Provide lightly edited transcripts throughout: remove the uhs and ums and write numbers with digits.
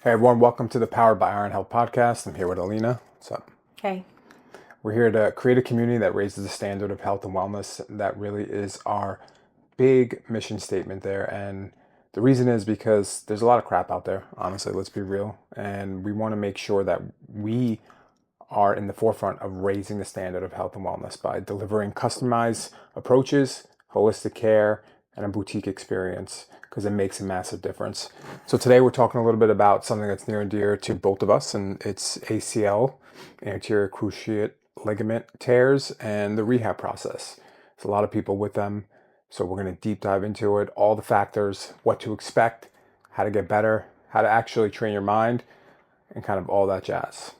Hey everyone, welcome to the Powered by Iron Health podcast. I'm here with Alina. What's up? Hey. We're here to create a community that raises the standard of health and wellness. That really is our big mission statement there. And the reason is because there's a lot of crap out there, honestly, let's be real. And we want to make sure that we are in the forefront of raising the standard of health and wellness by delivering customized approaches, holistic care, and a boutique experience, because it makes a massive difference. So today we're talking a little bit about something that's near and dear to both of us, and it's ACL, anterior cruciate ligament tears, and the rehab process. There's a lot of people with them, so we're going to deep dive into it, all the factors, what to expect, how to get better, how to actually train your mind, and kind of all that jazz.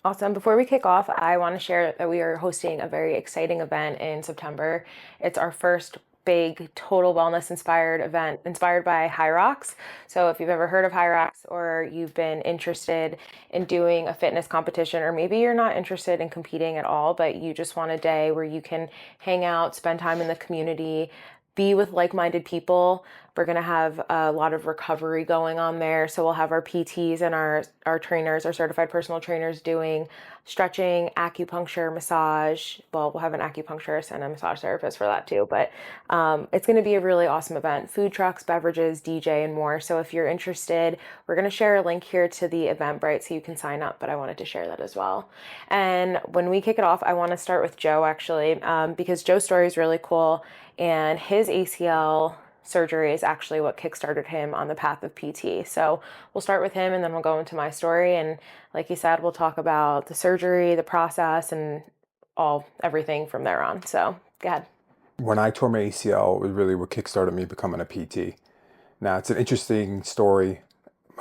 Awesome. Before we kick off, I want to share that we are hosting a very exciting event in September. It's our first big total wellness inspired event inspired by Hyrox. So if you've ever heard of Hyrox or you've been interested in doing a fitness competition, or maybe you're not interested in competing at all, but you just want a day where you can hang out, spend time in the community, be with like-minded people. We're going to have a lot of recovery going on there. So we'll have our PTs and our trainers, our certified personal trainers, doing stretching, acupuncture, massage. Well, we'll have an acupuncturist and a massage therapist for that too. But it's going to be a really awesome event. Food trucks, beverages, DJ, and more. So if you're interested, we're going to share a link here to the Eventbrite so you can sign up. But I wanted to share that as well. And when we kick it off, I want to start with Joe, actually, because Joe's story is really cool. And his ACL surgery is actually what kickstarted him on the path of PT. So we'll start with him and then we'll go into my story. And like you said, we'll talk about the surgery, the process, and everything from there on. So go ahead. When I tore my ACL, it was really what kickstarted me becoming a PT. Now, it's an interesting story.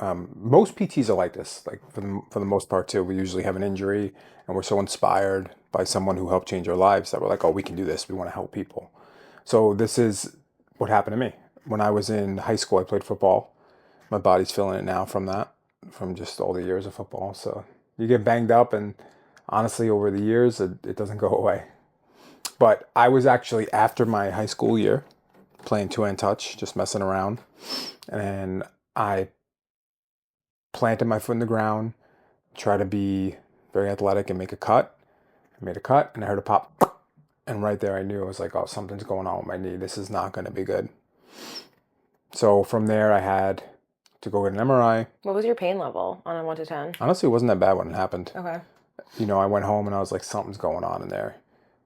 Most PTs are like this, like for the most part too. We usually have an injury and we're so inspired by someone who helped change our lives that we're like, oh, we can do this. We want to help people. So this is what happened to me. When I was in high school, I played football. My body's feeling it now from that, from just all the years of football. So you get banged up, and honestly, over the years, it doesn't go away. But I was actually, after my high school year, playing two-hand touch, just messing around. And I planted my foot in the ground, tried to be very athletic and make a cut. I made a cut, and I heard a pop. And right there, I knew. I was like, oh, something's going on with my knee. This is not going to be good. So from there, I had to go get an MRI. What was your pain level on a 1 to 10? Honestly, it wasn't that bad when it happened. Okay. I went home and I was like, something's going on in there.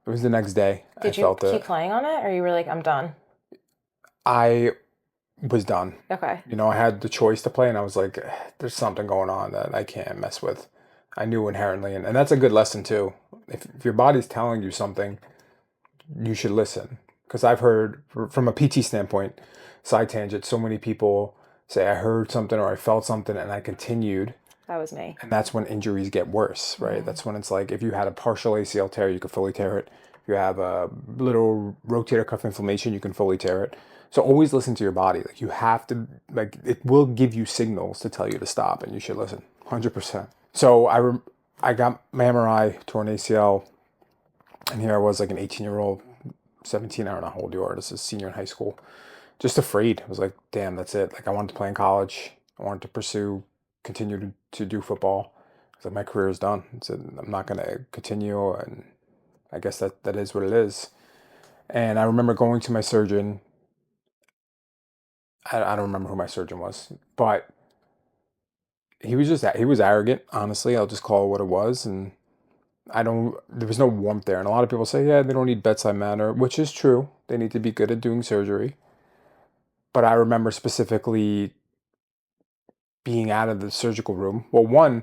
It was the next day. Did you keep playing on it, or you were like, I'm done? I was done. Okay. I had the choice to play, and I was like, there's something going on that I can't mess with. I knew inherently, and that's a good lesson too. If your body's telling you something, you should listen. Because I've heard, from a PT standpoint, side tangent, so many people say, I heard something or I felt something and I continued. That was me. And that's when injuries get worse, right? Mm-hmm. That's when it's like, if you had a partial ACL tear, you could fully tear it. If you have a little rotator cuff inflammation, you can fully tear it. So always listen to your body. Like, you have to, like, it will give you signals to tell you to stop, and you should listen 100%. So I got my MRI, torn ACL. And here I was, like an 18-year-old, 17, I don't know how old you are. This is senior in high school. Just afraid. I was like, damn, that's it. Like, I wanted to play in college. I wanted to continue to do football. I was like, my career is done. I said, I'm not going to continue. And I guess that is what it is. And I remember going to my surgeon. I don't remember who my surgeon was, but he was arrogant, honestly. I'll just call it what it was. And there was no warmth there. And a lot of people say, yeah, they don't need bedside manner, which is true. They need to be good at doing surgery. But I remember specifically being out of the surgical room. Well, one,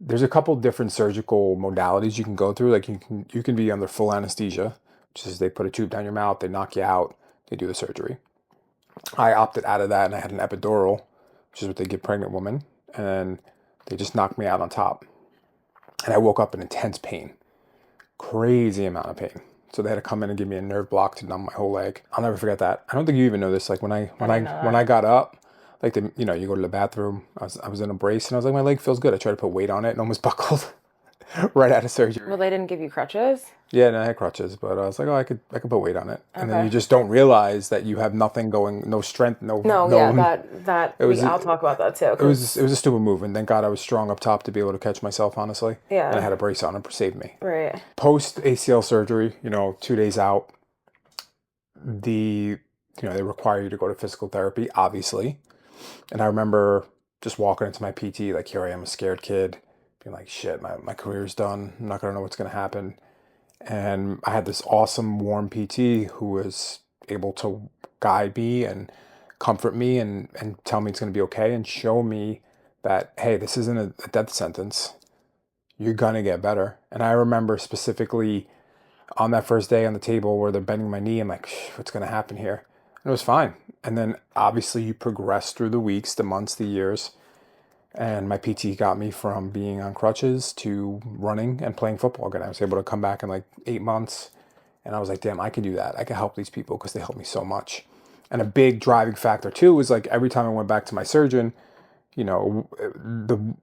there's a couple different surgical modalities you can go through. Like, you can be under full anesthesia, which is they put a tube down your mouth, they knock you out, they do the surgery. I opted out of that, and I had an epidural, which is what they give pregnant women, and they just knocked me out on top. And I woke up in intense pain, crazy amount of pain. So they had to come in and give me a nerve block to numb my whole leg. I'll never forget that. I don't think you even know this. Like, when I got up, like, you go to the bathroom. I was in a brace, and I was like, my leg feels good. I tried to put weight on it and almost buckled. right out of surgery. Well, they didn't give you crutches? Yeah, and I had crutches, but I was like, oh, I could put weight on it. And then you Okay. just don't realize that you have nothing going, no strength, No, yeah, no. that It was I'll talk about that too, it because was a stupid move, and thank God I was strong up top to be able to catch myself, honestly. And I yeah, had a brace on to save me. right. Post ACL surgery, 2 days out, they require you to go to physical therapy, obviously. And I remember just walking into my PT, like, here I am, a scared kid, being like, shit, my career's done. I'm not gonna know what's gonna happen. And I had this awesome, warm PT who was able to guide me and comfort me and tell me it's going to be okay and show me that, hey, this isn't a death sentence. You're going to get better. And I remember specifically on that first day on the table where they're bending my knee, I'm like, what's going to happen here? And it was fine. And then obviously you progress through the weeks, the months, the years. And my PT got me from being on crutches to running and playing football again. I was able to come back in like 8 months. And I was like, damn, I can do that. I can help these people because they help me so much. And a big driving factor too was like every time I went back to my surgeon, the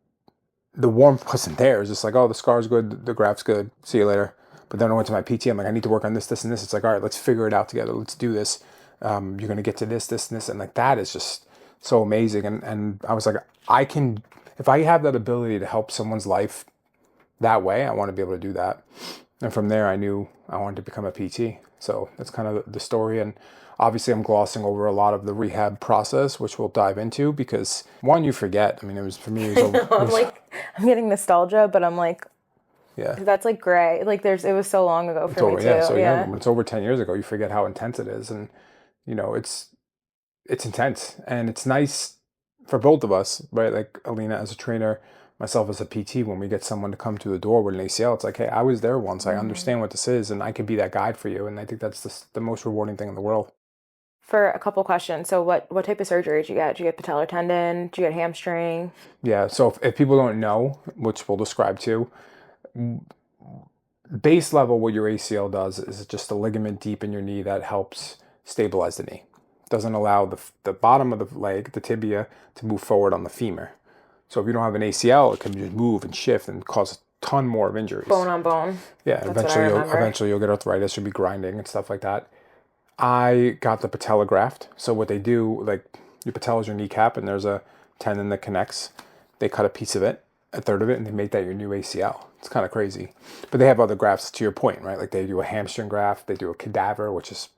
warmth wasn't there. It's just like, oh, the scar's good, the graft's good, see you later. But then I went to my PT, I'm like, I need to work on this, this, and this. It's like, all right, let's figure it out together. Let's do this. You're going to get to this, this, and this. And like, that is just so amazing. And I was like, if I have that ability to help someone's life that way, I want to be able to do that. And from there, I knew I wanted to become a PT. So that's kind of the story. And obviously, I'm glossing over a lot of the rehab process, which we'll dive into because one, you forget. I mean, it was for me, I'm getting nostalgia, but I'm like, yeah, that's like gray. Like it was so long ago for me too. yeah. So Yeah. when it's over 10 years ago, you forget how intense it is. And, it's intense and it's nice for both of us, right? Like Alina as a trainer, myself as a PT, when we get someone to come to the door with an ACL, it's like, hey, I was there once. I understand what this is and I can be that guide for you. And I think that's the most rewarding thing in the world. For a couple questions. So what type of surgery did you get? Did you get patellar tendon? Did you get hamstring? Yeah. So if people don't know, which we'll describe too, base level, what your ACL does is just a ligament deep in your knee that helps stabilize the knee. Doesn't allow the bottom of the leg, the tibia, to move forward on the femur. So if you don't have an ACL, it can just move and shift and cause a ton more of injuries. Bone on bone. Yeah, That's what I remember. eventually you'll get arthritis, you'll be grinding and stuff like that. I got the patella graft. So what they do, like your patella is your kneecap and there's a tendon that connects. They cut a piece of it, a third of it, and they make that your new ACL. It's kind of crazy. But they have other grafts to your point, right? Like they do a hamstring graft, they do a cadaver, which is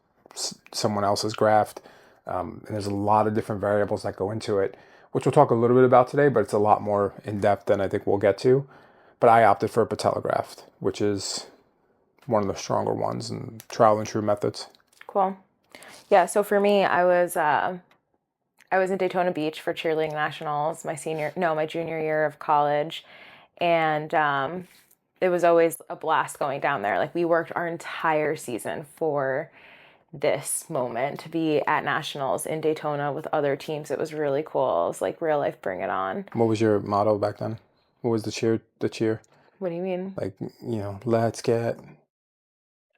someone else's graft. And there's a lot of different variables that go into it, which we'll talk a little bit about today, but it's a lot more in depth than I think we'll get to. But I opted for a patella graft, which is one of the stronger ones and trial and true methods. Cool. Yeah, so for me, I was in Daytona Beach for cheerleading nationals my junior year of college, and it was always a blast going down there. Like we worked our entire season for this moment to be at nationals in Daytona with other teams. It was really cool. It was like real life, bring it on. What was your motto back then? What was the cheer? The cheer? What do you mean? Like, let's get.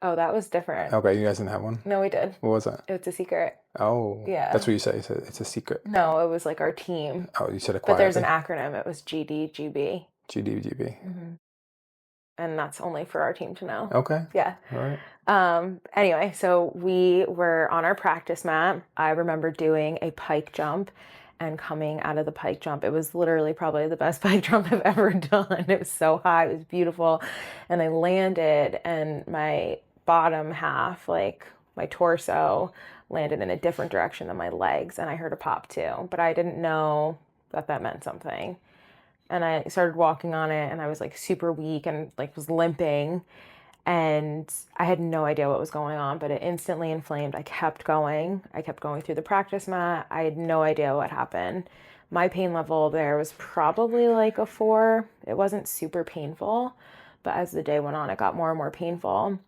Oh, that was different. Okay, you guys didn't have one? No, we did. What was that? It's a secret. Oh. Yeah. That's what you say. It's a secret. No, it was like our team. Oh, you said it But quietly. there's an acronym. It was GDGB. GDGB. And that's only for our team to know. Okay. Yeah. All right. Anyway, so we were on our practice mat. I remember doing a pike jump and coming out of the pike jump. It was literally probably the best pike jump I've ever done. It was so high. It was beautiful. And I landed and my bottom half, like my torso, landed in a different direction than my legs. And I heard a pop too. But I didn't know that meant something. And I started walking on it and I was like super weak and like was limping and I had no idea what was going on, but it instantly inflamed. I kept going through the practice mat. I had no idea what happened. My pain level there was probably like a 4. It wasn't super painful, but as the day went on, it got more and more painful.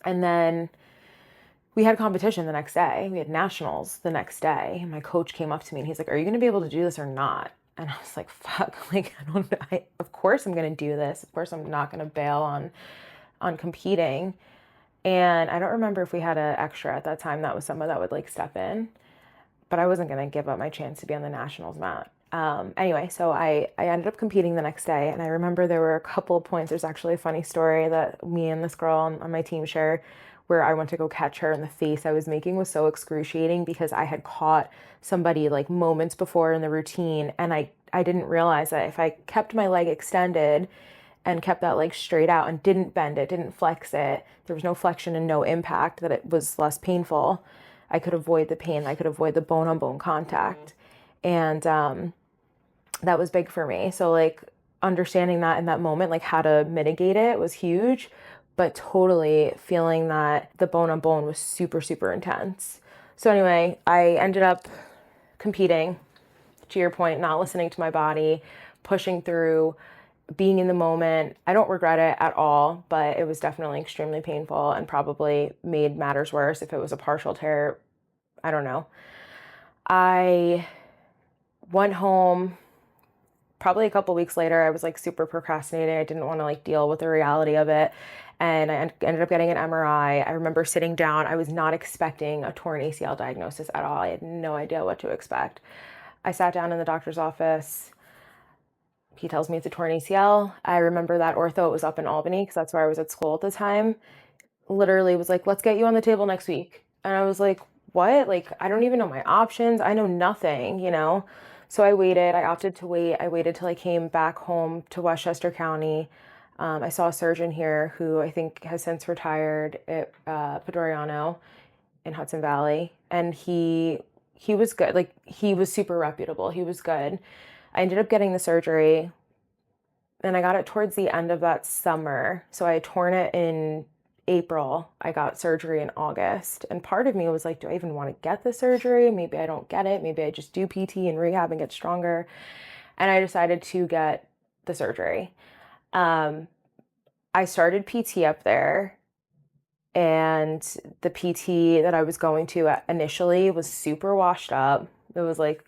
And then we had competition the next day. We had nationals the next day. And my coach came up to me and he's like, are you going to be able to do this or not? And I was like, fuck, like, I don't know. Of course I'm going to do this. Of course I'm not going to bail on competing. And I don't remember if we had an extra at that time that was someone that would like step in, but I wasn't going to give up my chance to be on the nationals mat. Anyway, so I ended up competing the next day, and I remember there were a couple of points. There's actually a funny story that me and this girl on my team share, where I went to go catch her, and the face I was making was so excruciating because I had caught somebody like moments before in the routine, and I didn't realize that if I kept my leg extended and kept that leg straight out and didn't bend it, didn't flex it, there was no flexion and no impact, that it was less painful. I could avoid the pain. I could avoid the bone on bone contact. And that was big for me. So like understanding that in that moment, like how to mitigate it was huge, but totally feeling that the bone on bone was super, super intense. So anyway, I ended up competing, to your point, not listening to my body, pushing through, being in the moment. I don't regret it at all, but it was definitely extremely painful and probably made matters worse if it was a partial tear. I don't know. I went home probably a couple weeks later. I was like super procrastinating. I didn't want to like deal with the reality of it. And I ended up getting an MRI. I remember sitting down. I was not expecting a torn ACL diagnosis at all. I had no idea what to expect. I sat down in the doctor's office. He tells me it's a torn ACL. I remember that ortho was up in Albany because that's where I was at school at the time. Literally was like, let's get you on the table next week. And I was like, what? Like, I don't even know my options. I know nothing, you know? So I waited. I opted to wait. I waited till I came back home to Westchester County. I saw a surgeon here who I think has since retired at Pedoriano in Hudson Valley. And he was good. Like, he was super reputable. He was good. I ended up getting the surgery, and I got it towards the end of that summer. So I had torn it in April. I got surgery in August. And part of me was like, do I even want to get the surgery? Maybe I don't get it. Maybe I just do PT and rehab and get stronger. And I decided to get the surgery. I started PT up there, and the PT that I was going to initially was super washed up. It was like,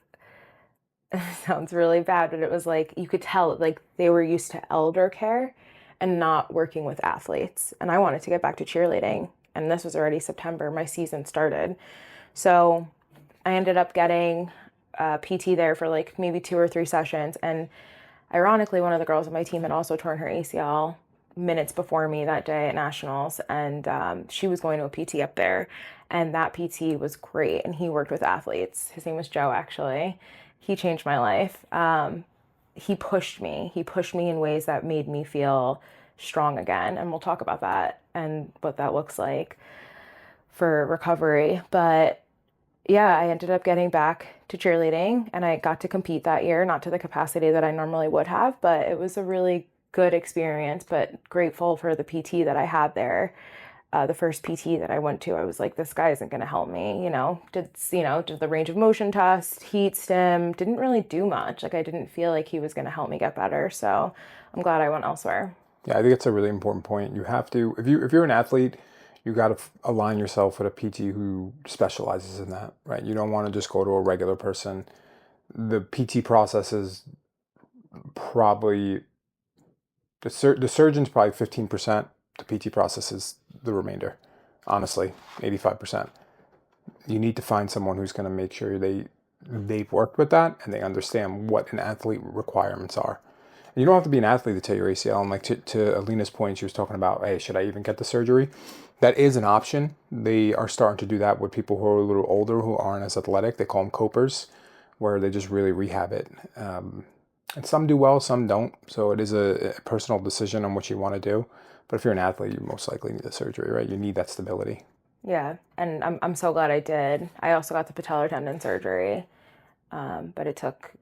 it sounds really bad, but it was like you could tell like they were used to elder care and not working with athletes. And I wanted to get back to cheerleading, and this was already September. My season started. So I ended up getting PT there for like maybe 2 or 3 sessions. And ironically, one of the girls on my team had also torn her ACL minutes before me that day at nationals, and she was going to a PT up there, and that PT was great, and he worked with athletes. His name was Joe, actually. He changed my life. He pushed me in ways that made me feel strong again, and we'll talk about that and what that looks like for recovery. But yeah, I ended up getting back to cheerleading, and I got to compete that year, not to the capacity that I normally would have, but it was a really good experience. But grateful for the PT that I had there. The first PT that I went to, I was like, this guy isn't going to help me. Did the range of motion test, heat stim, didn't really do much. Like, I didn't feel like he was going to help me get better. So I'm glad I went elsewhere. Yeah, I think it's a really important point. You have to, if you're an athlete, you got to align yourself with a PT who specializes in that, right? You don't want to just go to a regular person. The PT process is probably the surgeon's probably 15%. The PT process is the remainder. Honestly, 85%. You need to find someone who's going to make sure they've worked with that and they understand what an athlete requirements are. And you don't have to be an athlete to tear your ACL. And like to Alina's point, she was talking about, hey, should I even get the surgery? That is an option. They are starting to do that with people who are a little older, who aren't as athletic. They call them copers, where they just really rehab it. And some do well, some don't. So it is a personal decision on what you want to do. But if you're an athlete, you most likely need the surgery, right? You need that stability. Yeah, and I'm so glad I did. I also got the patellar tendon surgery, but it took.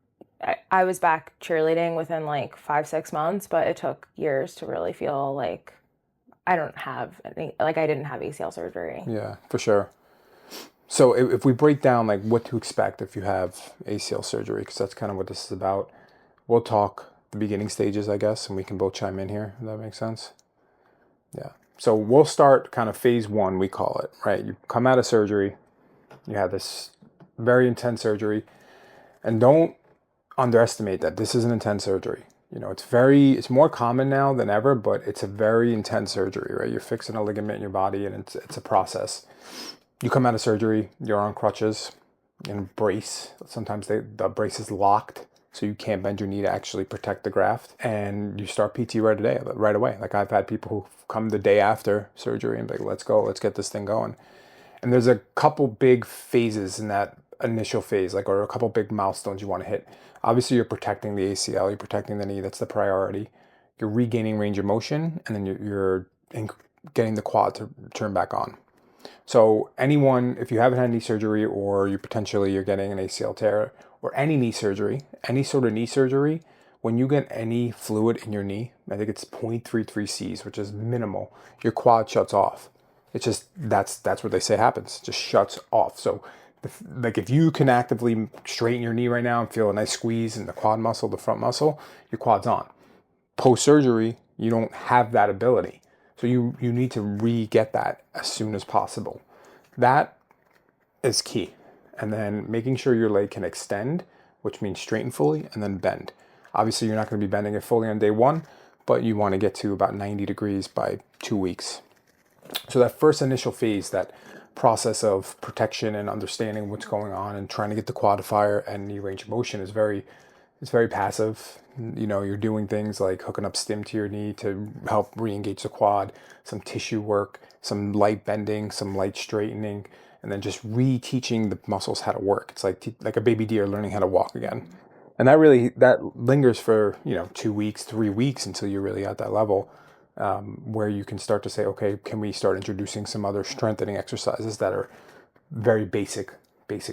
I was back cheerleading within like 5-6 months, but it took years to really feel like I don't have any, like I didn't have ACL surgery. Yeah, for sure. So if we break down like what to expect if you have ACL surgery, because that's kind of what this is about, we'll talk the beginning stages, I guess, and we can both chime in here. If that makes sense. Yeah. So we'll start kind of phase one, we call it, right? You come out of surgery, you have this very intense surgery, and don't underestimate that this is an intense surgery. It's more common now than ever, but it's a very intense surgery, right? You're fixing a ligament in your body, and it's a process. You come out of surgery, you're on crutches in a brace. Sometimes the brace is locked. so you can't bend your knee to actually protect the graft, and you start PT right away. Like I've had people who come the day after surgery and be like, let's go, let's get this thing going. And there's a couple big phases in that initial phase, like, or a couple big milestones you want to hit. Obviously, you're protecting the ACL, you're protecting the knee. That's the priority. You're regaining range of motion, and then you're getting the quad to turn back on. So anyone, if you haven't had knee surgery, or you're getting an ACL tear, or any knee surgery, any sort of knee surgery, when you get any fluid in your knee, I think it's 0.33 C's, which is minimal, your quad shuts off. It's just, that's what they say happens. It just shuts off. So like if you can actively straighten your knee right now and feel a nice squeeze in the quad muscle, the front muscle, your quad's on. Post-surgery, you don't have that ability. So you need to re-get that as soon as possible. That is key. And then making sure your leg can extend, which means straighten fully and then bend. Obviously, you're not going to be bending it fully on day one, but you want to get to about 90 degrees by 2 weeks. So that first initial phase, that process of protection and understanding what's going on and trying to get the quad to fire and knee range of motion is very passive. You know, you're doing things like hooking up stim to your knee to help re-engage the quad, some tissue work, some light bending, some light straightening, and then just re-teaching the muscles how to work. It's like a baby deer learning how to walk again. And that lingers for, 2 weeks, 3 weeks until you're really at that level, where you can start to say, okay, can we start introducing some other strengthening exercises that are very basic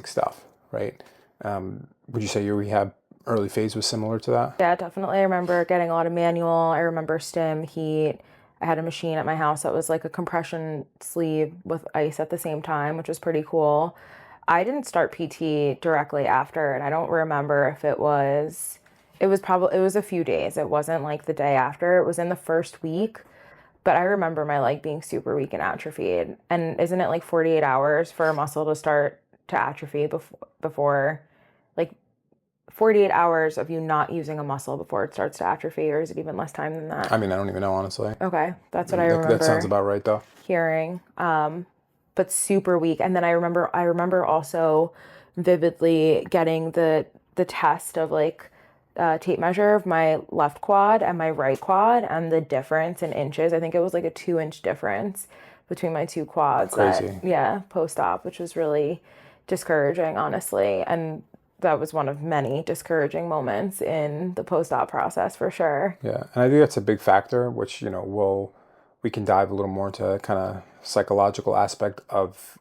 stuff, right? Would you say your rehab early phase was similar to that? Yeah, definitely. I remember getting a lot of manual. I remember stim, heat. I had a machine at my house that was like a compression sleeve with ice at the same time, which was pretty cool. I didn't start PT directly after, and I don't remember if it was a few days. It wasn't like the day after. It was in the first week, but I remember my leg being super weak and atrophied. And isn't it like 48 hours for a muscle to start to atrophy before like 48 hours of you not using a muscle before it starts to atrophy, or is it even less time than that? I mean, I don't even know, honestly. Okay, that's what I remember. That sounds about right, though. Hearing, but super weak. And then I remember also vividly getting the test of like tape measure of my left quad and my right quad, and the difference in inches. I think it was like a 2-inch difference between my two quads. Crazy. Post-op, which was really discouraging, honestly. And that was one of many discouraging moments in the post-op process, for sure. Yeah, and I think that's a big factor, which, we can dive a little more into kind of psychological aspect of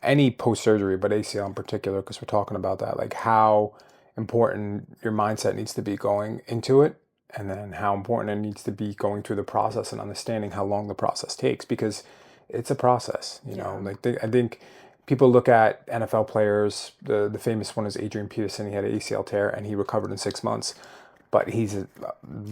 any post-surgery, but ACL in particular, because we're talking about that, like how important your mindset needs to be going into it, and then how important it needs to be going through the process and understanding how long the process takes, because it's a process, I think people look at NFL players. The famous one is Adrian Peterson. He had an ACL tear and he recovered in 6 months, but he's the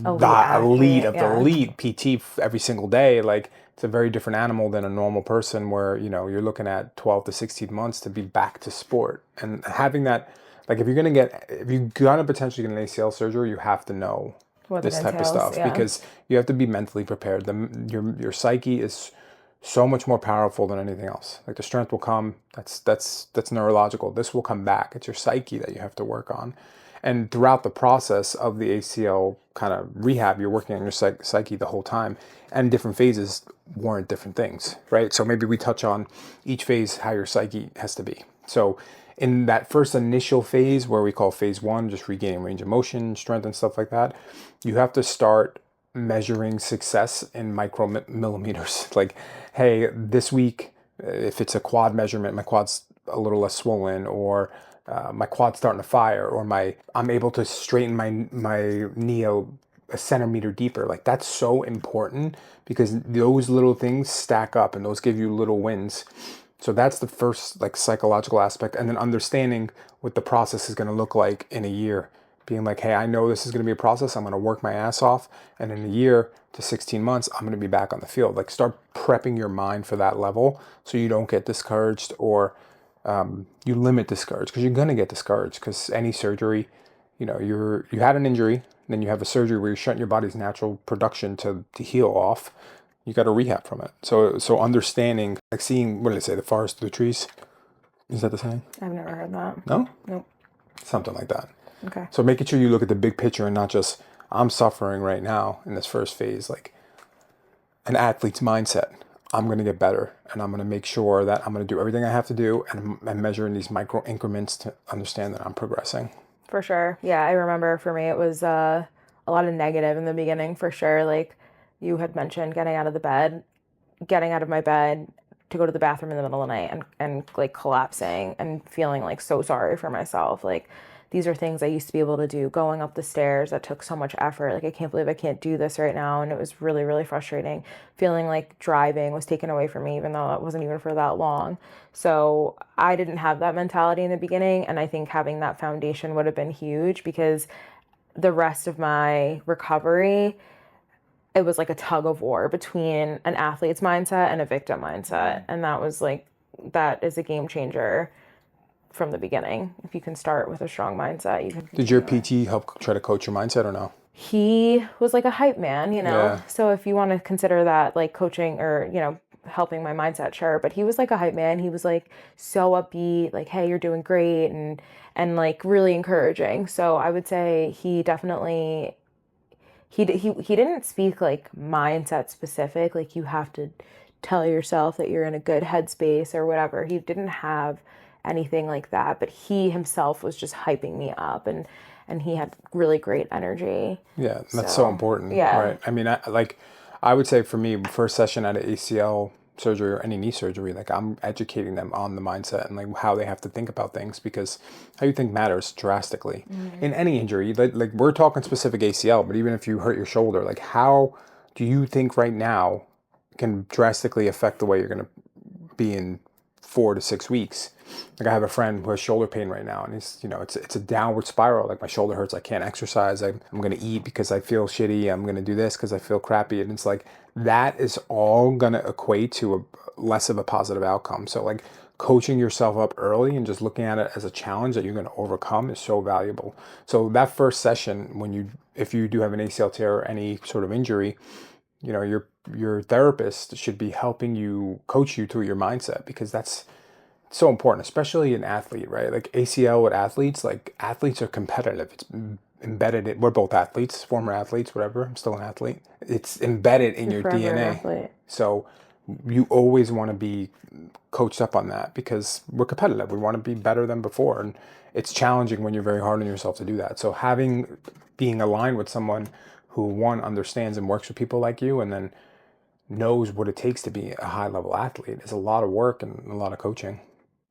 elite of the elite PT every single day. Like, it's a very different animal than a normal person, where you're looking at 12 to 16 months to be back to sport. And having that, like, if you're gonna potentially get an ACL surgery, you have to know this type of stuff, because you have to be mentally prepared. Your psyche is so much more powerful than anything else. Like, the strength will come. That's neurological. This will come back. It's your psyche that you have to work on. And throughout the process of the ACL kind of rehab, you're working on your psyche the whole time. And different phases warrant different things, right? So maybe we touch on each phase, how your psyche has to be. So in that first initial phase, where we call phase 1, just regaining range of motion, strength and stuff like that, you have to start measuring success in micromillimeters. Like, hey, this week, if it's a quad measurement, my quad's a little less swollen, or my quad's starting to fire, or I'm able to straighten my knee a centimeter deeper. Like, that's so important, because those little things stack up and those give you little wins. So that's the first, like, psychological aspect. And then understanding what the process is going to look like in a year. Being like, hey, I know this is going to be a process. I'm going to work my ass off. And in a year to 16 months, I'm going to be back on the field. Like, start prepping your mind for that level, so you don't get discouraged, or you limit discouraged, because you're going to get discouraged. Because any surgery, you had an injury, then you have a surgery where you're shutting your body's natural production to heal off. You got to rehab from it. So understanding, like seeing, what did I say, the forest through the trees? Is that the saying? I've never heard that. No? Nope. Something like that. Okay. So making sure you look at the big picture and not just, I'm suffering right now in this first phase, like an athlete's mindset. I'm going to get better, and I'm going to make sure that I'm going to do everything I have to do, and I'm measuring these micro increments to understand that I'm progressing. For sure. Yeah, I remember for me it was a lot of negative in the beginning for sure. Like you had mentioned getting out of my bed to go to the bathroom in the middle of the night and like collapsing and feeling like so sorry for myself. Like these are things I used to be able to do. Going up the stairs that took so much effort. Like I can't believe I can't do this right now. And it was really, really frustrating. Feeling like driving was taken away from me, even though it wasn't even for that long. So I didn't have that mentality in the beginning. And I think having that foundation would have been huge because the rest of my recovery, it was like a tug of war between an athlete's mindset and a victim mindset. And that was like, that is a game changer from the beginning. If you can start with a strong mindset, you can Did your continue. PT help try to coach your mindset or no? He was like a hype man, you know? Yeah. So if you want to consider that like coaching or, helping my mindset, sure. But he was like a hype man. He was like so upbeat, like, hey, you're doing great and like really encouraging. So I would say he definitely he didn't speak like mindset specific, like you have to tell yourself that you're in a good headspace or whatever. He didn't have anything like that, but he himself was just hyping me up and he had really great energy. Yeah, that's so So, important, yeah. right? I mean, I would say for me, first session at an ACL surgery or any knee surgery, like I'm educating them on the mindset and like how they have to think about things because how you think matters drastically in any injury. Like we're talking specific ACL, but even if you hurt your shoulder, like how do you think right now can drastically affect the way you're going to be in 4 to 6 weeks. Like I have a friend who has shoulder pain right now, and it's a downward spiral. Like my shoulder hurts, I can't exercise. I'm gonna eat because I feel shitty. I'm gonna do this because I feel crappy, and it's like that is all gonna equate to a less of a positive outcome. So like coaching yourself up early and just looking at it as a challenge that you're gonna overcome is so valuable. So that first session, if you do have an ACL tear or any sort of injury, your therapist should be helping you coach you through your mindset because that's so important, especially an athlete, right? Like ACL with athletes, like athletes are competitive. It's embedded in, we're both athletes, former athletes, whatever. I'm still an athlete. It's embedded in You're your forever an DNA. athlete. So you always want to be coached up on that because we're competitive. We want to be better than before. And it's challenging when you're very hard on yourself to do that. So being aligned with someone who one understands and works with people like you and then knows what it takes to be a high level athlete is a lot of work and a lot of coaching.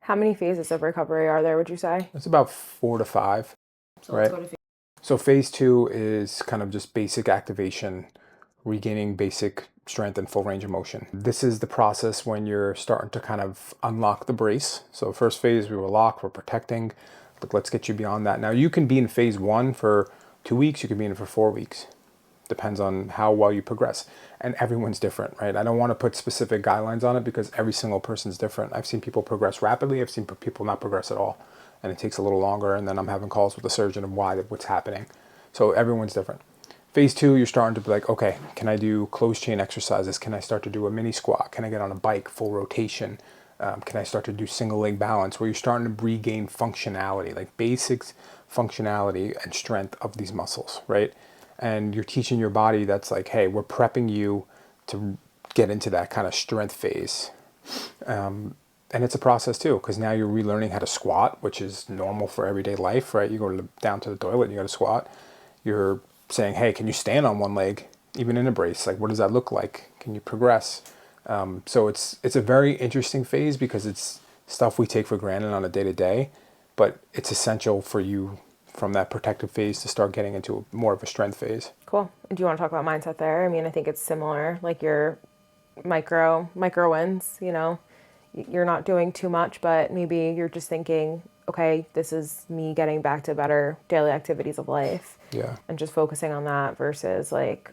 How many phases of recovery are there, would you say? It's about 4 to 5, So let's right? go to So phase two is kind of just basic activation, regaining basic strength and full range of motion. This is the process when you're starting to kind of unlock the brace. So first phase, we were locked, we're protecting. But let's get you beyond that. Now you can be in phase one for 2 weeks, you can be in it for 4 weeks. Depends on how well you progress. And everyone's different, right? I don't want to put specific guidelines on it because every single person's different. I've seen people progress rapidly. I've seen people not progress at all. And it takes a little longer. And then I'm having calls with the surgeon of what's happening. So everyone's different. Phase two, you're starting to be like, okay, can I do closed chain exercises? Can I start to do a mini squat? Can I get on a bike, full rotation? Can I start to do single leg balance? Where you're starting to regain functionality, like basics functionality and strength of these muscles, right? And you're teaching your body that's like, hey, we're prepping you to get into that kind of strength phase. And it's a process too, because now you're relearning how to squat, which is normal for everyday life, right? You go down to the toilet and you got to squat. You're saying, hey, can you stand on one leg, even in a brace? Like, what does that look like? Can you progress? So it's a very interesting phase because it's stuff we take for granted on a day to day, but it's essential for you from that protective phase to start getting into more of a strength phase. cool. Do you want to talk about mindset there? I mean, I think it's similar, like your micro wins, you're not doing too much, but maybe you're just thinking, okay, this is me getting back to better daily activities of life Yeah. and just focusing on that versus like,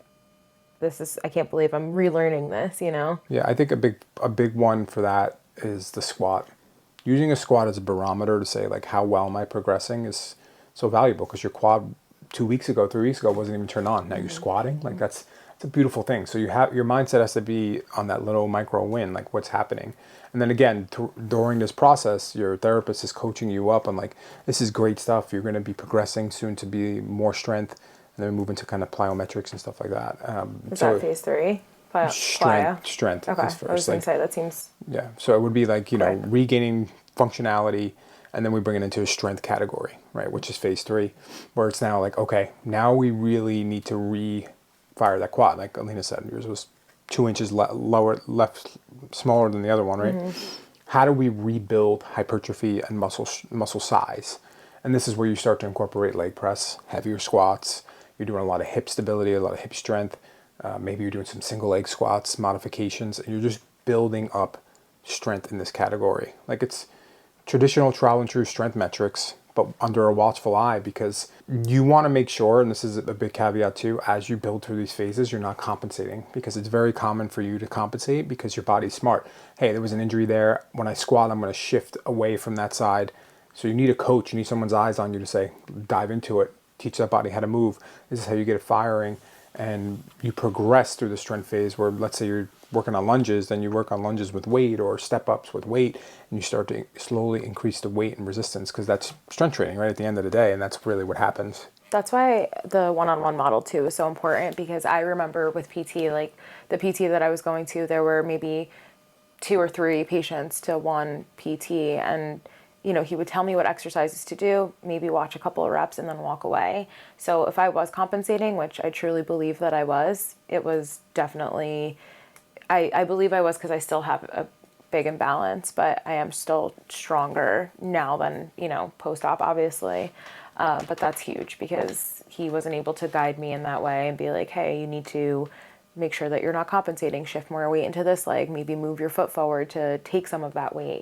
I can't believe I'm relearning this. Yeah, I think a big one for that is the squat. Using a squat as a barometer to say like how well am I progressing is so valuable because your quad 2 weeks ago, 3 weeks ago wasn't even turned on. Now you're squatting. Like that's a beautiful thing. So you have your mindset has to be on that little micro win, like what's happening. And then again, during this process, your therapist is coaching you up on like, this is great stuff. You're going to be progressing soon to be more strength, and then move into kind of plyometrics and stuff like that. Is that phase 3? Strength Okay. is first. I was going to say, that seems... Yeah. So it would be like, regaining functionality, and then we bring it into a strength category, right? Which is phase 3, where it's now like, okay, now we really need to fire that quad. Like Alina said, yours was 2 inches smaller than the other one, right? How do we rebuild hypertrophy and muscle size? And this is where you start to incorporate leg press, heavier squats. You're doing a lot of hip stability, a lot of hip strength. Maybe you're doing some single leg squats, modifications, and you're just building up strength in this category. Like it's traditional trial and true strength metrics, but under a watchful eye, because you want to make sure, and this is a big caveat too, as you build through these phases, you're not compensating, because it's very common for you to compensate because your body's smart. Hey, there was an injury there. When I squat, I'm going to shift away from that side. So you need a coach, you need someone's eyes on you to say, dive into it, teach that body how to move. This is how you get it firing. And you progress through the strength phase where, let's say you're working on lunges, then you work on lunges with weight or step ups with weight, and you start to slowly increase the weight and resistance, because that's strength training, right, at the end of the day, and that's really what happens. That's why the one-on-one model too is so important, because I remember with PT, like the PT that I was going to, there were maybe 2 or 3 patients to one PT, and he would tell me what exercises to do, maybe watch a couple of reps and then walk away. So if I was compensating, which I truly believe that I was, it was definitely, I believe I was, because I still have a big imbalance, but I am still stronger now than, post-op, obviously. But that's huge, because he wasn't able to guide me in that way and be like, hey, you need to make sure that you're not compensating, shift more weight into this leg, maybe move your foot forward to take some of that weight,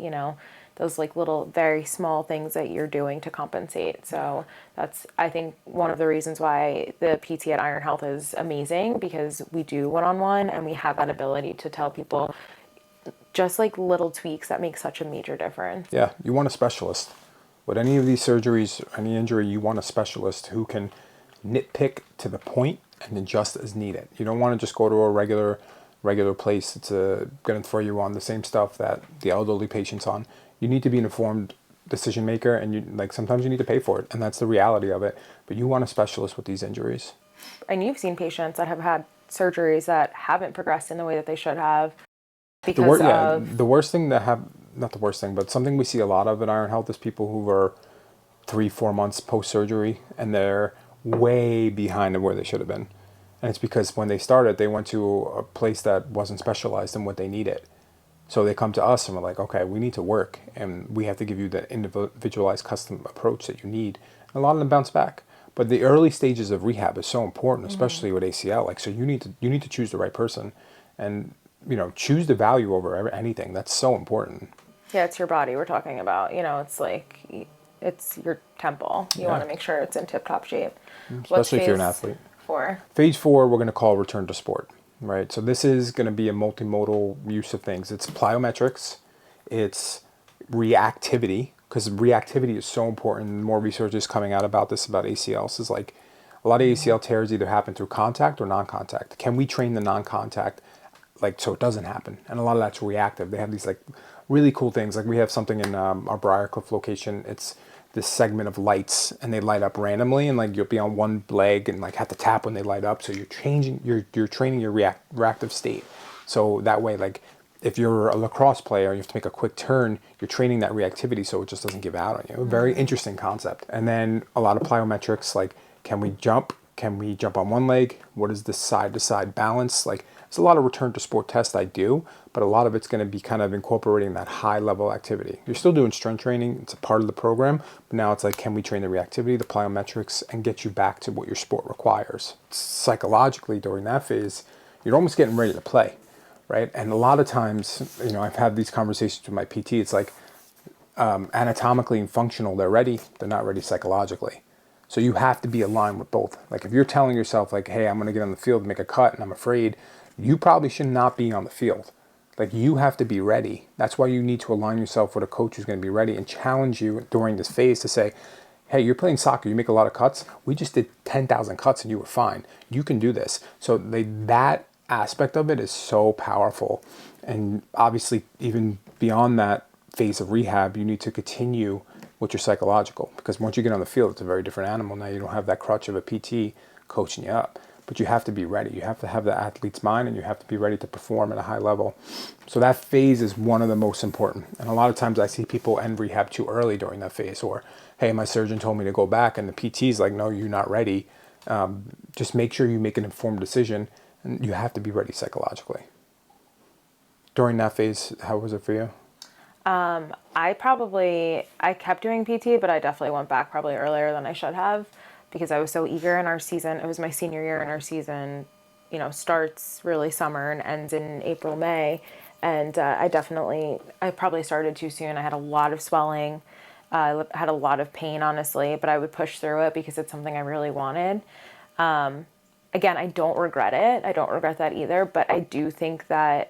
those like little very small things that you're doing to compensate. So that's, I think, one of the reasons why the PT at Iron Health is amazing, because we do one-on-one and we have that ability to tell people just like little tweaks that make such a major difference. Yeah, you want a specialist. With any of these surgeries, any injury, you want a specialist who can nitpick to the point and adjust as needed. You don't want to just go to a regular place that's going to throw you on the same stuff that the elderly patient's on. You need to be an informed decision maker, and sometimes you need to pay for it, and that's the reality of it. But you want a specialist with these injuries. And you've seen patients that have had surgeries that haven't progressed in the way that they should have because the worst thing not the worst thing, but something we see a lot of in Iron Health is people who are 3-4 months post-surgery, and they're way behind where they should have been. And it's because when they started, they went to a place that wasn't specialized in what they needed. So they come to us and we're like, okay, we need to work, and we have to give you the individualized custom approach that you need. And a lot of them bounce back. But the early stages of rehab is so important, especially with ACL. So you need to choose the right person, and choose the value over anything. That's so important. Yeah, it's your body we're talking about. It's like, it's your temple. You want to make sure it's in tip-top shape. Especially if you're an athlete. 4? Phase 4, we're going to call return to sport. Right, so this is going to be a multimodal use of things. It's plyometrics, it's reactivity, because reactivity is so important. More research is coming out about this, about ACLs. Is like a lot of ACL tears either happen through contact or non-contact. Can we train the non-contact so it doesn't happen? And a lot of that's reactive. They have these really cool things. Like we have something in our Briarcliff location. It's this segment of lights, and they light up randomly, and you'll be on one leg and have to tap when they light up. So you're training your reactive state. So that way, if you're a lacrosse player and you have to make a quick turn, you're training that reactivity so it just doesn't give out on you. Very interesting concept. And then a lot of plyometrics, can we jump? Can we jump on one leg? What is the side-to-side balance? There's a lot of return to sport tests I do, but a lot of it's going to be kind of incorporating that high-level activity. You're still doing strength training. It's a part of the program, but now it's can we train the reactivity, the plyometrics, and get you back to what your sport requires? Psychologically, during that phase, you're almost getting ready to play, right? And a lot of times, I've had these conversations with my PT. It's anatomically and functional, they're ready. They're not ready psychologically. So you have to be aligned with both. If you're telling yourself, hey, I'm going to get on the field and make a cut, and I'm afraid, you probably should not be on the field. You have to be ready. That's why you need to align yourself with a coach who's going to be ready and challenge you during this phase to say, hey, you're playing soccer, you make a lot of cuts. We just did 10,000 cuts and you were fine. You can do this. So that aspect of it is so powerful. And obviously, even beyond that phase of rehab, you need to continue with your psychological, because once you get on the field, it's a very different animal. Now you don't have that crutch of a PT coaching you up, but you have to be ready. You have to have the athlete's mind, and you have to be ready to perform at a high level. So that phase is one of the most important. And a lot of times I see people end rehab too early during that phase, or, hey, my surgeon told me to go back, and the PT's like, no, you're not ready. Just make sure you make an informed decision, and you have to be ready psychologically. During that phase, how was it for you? I kept doing PT, but I definitely went back probably earlier than I should have because I was so eager in our season. It was my senior year, and our season, starts really summer and ends in April, May. And I probably started too soon. I had a lot of swelling. I had a lot of pain, honestly, but I would push through it because it's something I really wanted. Again, I don't regret it. I don't regret that either, but I do think that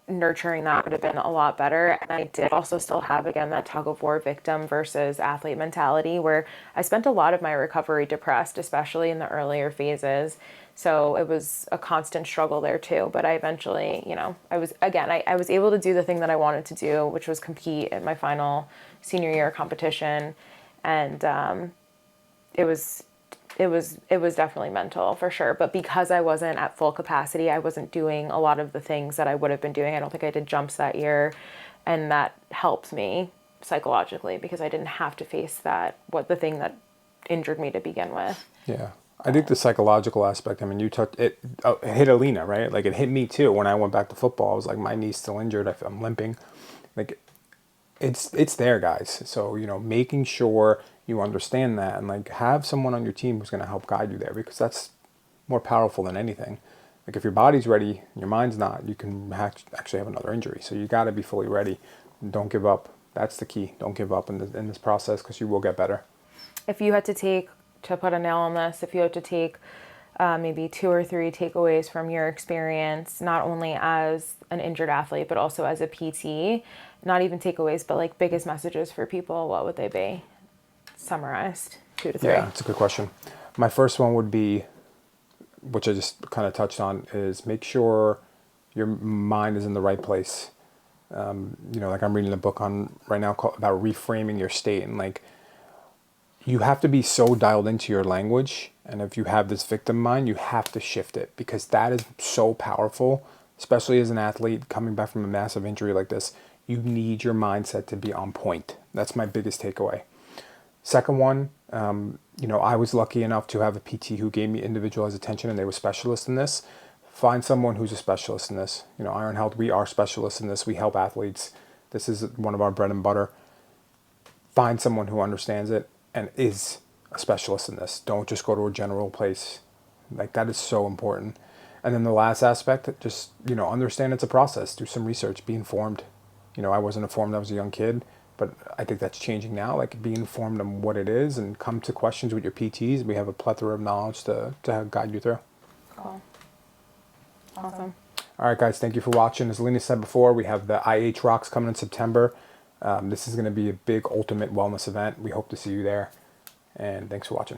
nurturing that would have been a lot better. And I did also still have, again, that tug of war victim versus athlete mentality where I spent a lot of my recovery depressed, especially in the earlier phases. So it was a constant struggle there too. But I eventually, I was able to do the thing that I wanted to do, which was compete at my final senior year competition. And it was definitely mental for sure. But because I wasn't at full capacity, I wasn't doing a lot of the things that I would have been doing. I don't think I did jumps that year. And that helped me psychologically because I didn't have to face the thing that injured me to begin with. Yeah. I think the psychological aspect, I mean, you touched it, it hit Alina, right? Like it hit me too. When I went back to football, I was like, my knee's still injured. I'm limping. Like it's there, guys. So, making sure you understand that and like have someone on your team who's going to help guide you there, because that's more powerful than anything. Like if your body's ready and your mind's not, you can actually have another injury. So you got to be fully ready. Don't give up. That's the key. Don't give up in this process, because you will get better. If you had to put a nail on this, if you had to take maybe 2 or 3 takeaways from your experience, not only as an injured athlete, but also as a PT, not even takeaways, but like biggest messages for people, what would they be? Summarized, 2 to 3. Yeah, it's a good question. My first one would be, which I just kind of touched on, is make sure your mind is in the right place. Like I'm reading a book on right now about reframing your state, and like you have to be so dialed into your language. And if you have this victim mind, you have to shift it, because that is so powerful, especially as an athlete coming back from a massive injury like this. You need your mindset to be on point. That's my biggest takeaway. Second one, I was lucky enough to have a PT who gave me individualized attention, and they were specialists in this. Find someone who's a specialist in this. Iron Health, we are specialists in this. We help athletes. This is one of our bread and butter. Find someone who understands it and is a specialist in this. Don't just go to a general place. Like that is so important. And then the last aspect, just, understand it's a process. Do some research, be informed. I wasn't informed. I was a young kid, but I think that's changing now. Like be informed on what it is and come to questions with your PTs. We have a plethora of knowledge to guide you through. Cool. Awesome. All right, guys, thank you for watching. As Lena said before, we have the IH Rocks coming in September. This is going to be a big ultimate wellness event. We hope to see you there. And thanks for watching.